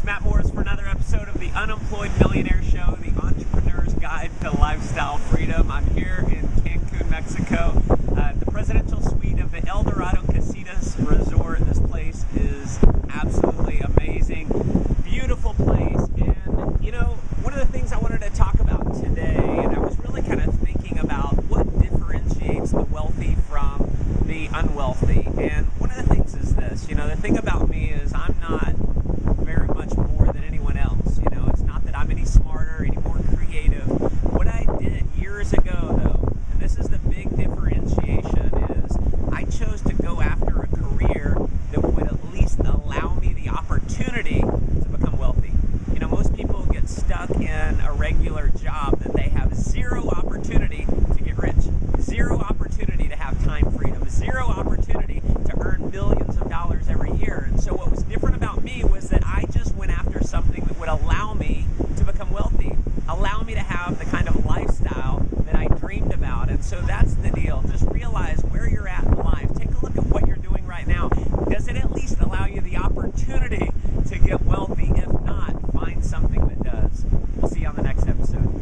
Matt Morris for another episode of the Unemployed Millionaire Show, the Entrepreneur's Guide to Lifestyle Freedom. I'm here in Cancun, Mexico, at the presidential suite of the El Dorado Casitas Resort. This place is absolutely amazing, beautiful place. And you know, one of the things I wanted to talk about today, and I was really kind of thinking about what differentiates the wealthy from the unwealthy. And one of the things is this, you know, the thing about me is I'm not very much more than anyone else. You know, it's not that I'm any smarter, any more creative. What I did years ago, though, and this is the big differentiation, is I chose to go after a career that would at least allow me the opportunity to become wealthy. You know, most people get stuck in a regular job that they have zero opportunity to get rich, zero opportunity to have time freedom, zero opportunity to earn millions of dollars every year. And so what was different about me was that I just went after something that would allow me to become wealthy, allow me to have the kind of lifestyle that I dreamed about. And so that's the deal. Just realize where you're at in life. Take a look at what you're doing right now. Does it at least allow you the opportunity to get wealthy? If not, find something that does. We'll see you on the next episode.